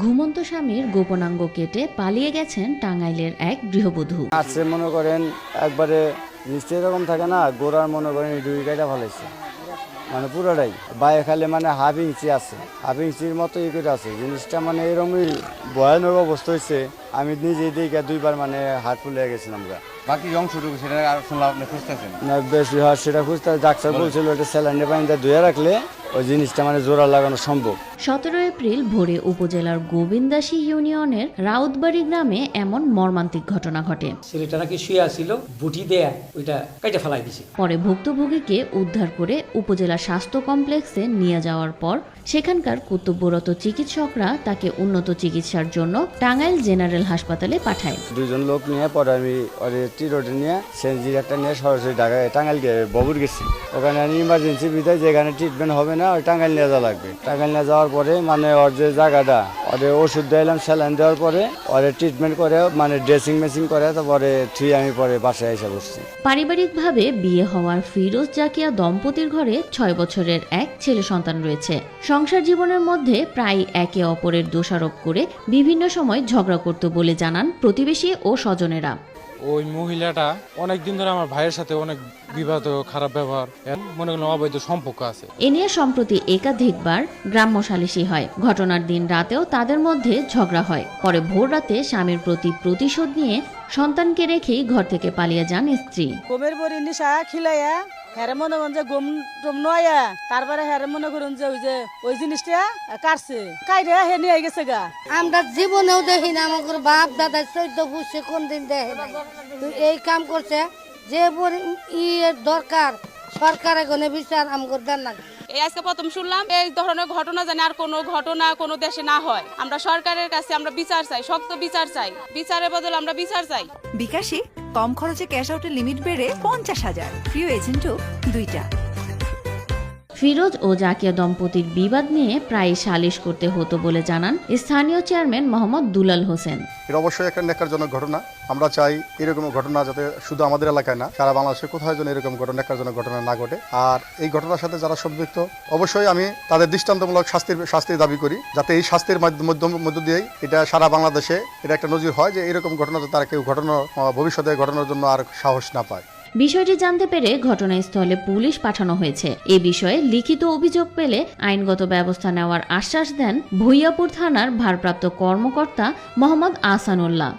ঘুমন্ত স্বামীর গোপনাঙ্গ কেটে পালিয়ে গেছেন টাঙ্গাইলের এক গৃহবধূ। আছে মনে করেন একবারে নিশ্চয় এরকম থাকে না, গোড়ার মনে করেন দুই গাইটা ফেলাইছে, মানে পুরোটাই বাইরে খালে মানে হাফ ইঞ্চি আছে, হাফ ইঞ্চির মতো ই করে আছে জিনিসটা, মানে এরকমই ভয়ানক অবস্থা হয়েছে। আমি নিজেই দেখে দুইবার মানে হাত ফুলে গেছিলাম। বাকি অংশটুকু সেটা আর শুনলাম আপনি খুঁজতেছেন না বেশি হয় সেটা খুঁজতে ডাক্তার বলছিল এটা স্যালাইনে পানিতে ধুয়ে রাখলে ওই জিনিসটা মানে জোড়া লাগানো সম্ভব। 17 এপ্রিল ভোরে উপজেলার গোবিন্দাসী ইউনিয়নের রাউতবাড়ি গ্রামে এমন মর্মান্তিক ঘটনা ঘটে। ছেলেটা নাকি শুয়ে আসছিল, বুটি দেয়া ওইটা কেটে ফেলাই দিছে। পরে ভুক্তভোগীকে উদ্ধার করে উপজেলা স্বাস্থ্য কমপ্লেক্সে নিয়ে যাওয়ার পর সেখানকার কর্তব্যরত চিকিৎসকরা তাকে উন্নত চিকিৎসার জন্য টাঙ্গাইল জেনারেল হাসপাতালে পাঠায়। দুজন লোক নিয়ে পরে আমি টি রোডে নিয়ে সেনজির একটা নিয়ে সরাসরি ঢাকায় টাঙ্গাইল বগুড় গেছি। ওখানে ইমার্জেন্সি বিধায় যেখানে ট্রিটমেন্ট হবে না ওই টাঙ্গাইল নিয়ে যাওয়া লাগবে। টাঙ্গাইল নিয়ে যাওয়ার পরে মানে ওর যে জায়গাটা ওদের ওষুধ দিলাম, স্যালাইন দেওয়ার পরে ওদের ট্রিটমেন্ট করে মানে ড্রেসিং মেসিং করে, তারপরে আমি পরে বাসায় এসে বসছি। পারিবারিকভাবে বিয়ে হওয়ার ফিরোজ জাকিয়া দম্পতির ঘরে 6 বছরের এক ছেলে সন্তান রয়েছে। সংসার জীবনের মধ্যে প্রায় একে অপরের দোষারোপ করে বিভিন্ন সময় ঝগড়া করত বলে জানান প্রতিবেশী ও স্বজনেরা। ওই মহিলাটা অনেকদিন ধরে আমার ভাইয়ের সাথে অনেক বিবাদ, খারাপ ব্যবহার, মনে করলাম অবৈধ সম্পর্ক আছে। এ নিয়ে সম্প্রতি একাধিকবার গ্রাম্য সালিশি হয়। ঘটনার দিন রাতেও তাদের মধ্যে ঝগড়া হয়। পরে ভোর রাতে স্বামীর প্রতি প্রতিশোধ নিয়ে সন্তানকে রেখেই ঘর থেকে পালিয়ে যান স্ত্রী। গমের বড়ি নিশা খিলাইয়া হ্যারে মনে করেন যে গম টম নয়া, তারপরে হ্যারে মনে করুন যে ওই জিনিসটা কাটছে কাইরে হে নিয়ে গেছে গা। আমরা জীবনেও দেখি না, আমাদের বাপ দাদা 14 পুষছে কোন দিন দেখে না। এই কাম করছে যে দরকার সরকারের গনে বিচার আমাদের দেন না। এই আজকে প্রথম শুনলাম এই ধরনের ঘটনা জানি আর কোনো ঘটনা কোনো দেশে না হয়। আমরা সরকারের কাছে আমরা বিচার চাই, শক্ত বিচার চাই, বিচারের বদলে আমরা বিচার চাই। বিকাশে কম খরচে ক্যাশ আউটের লিমিট বেড়ে 50,000, প্রিয় এজেন্টও 2টা। ফিরোজ ও জাকিয়া দম্পতির বিবাদ নিয়ে প্রায় সালিশ করতে হতো বলে জানান স্থানীয় চেয়ারম্যান মোহাম্মদ দুলাল হোসেন। এটা অবশ্যই একটা ন্যাক্কারজনক ঘটনা। আমরা চাই এরকম ঘটনা যাতে শুধু আমাদের এলাকায় না, সারা বাংলাদেশে কোথায় যেন এরকম ন্যাক্কারজনক ঘটনা না ঘটে। আর এই ঘটনার সাথে যারা সম্পৃক্ত অবশ্যই আমি তাদের দৃষ্টান্তমূলক শাস্তির দাবি করি, যাতে এই শাস্তির মধ্য দিয়েই এটা সারা বাংলাদেশে এটা একটা নজির হয় যে এরকম ঘটনা তারা কেউ ভবিষ্যতে ঘটনার জন্য আর সাহস না পায়। বিষয়টি জানতে পেরে ঘটনাস্থলে পুলিশ পাঠানো হয়েছে। এ বিষয়ে লিখিত অভিযোগ পেলে আইনগত ব্যবস্থা নেওয়ার আশ্বাস দেন ভূঁইয়াপুর থানার ভারপ্রাপ্ত কর্মকর্তা মোহাম্মদ আহসানুল্লাহ।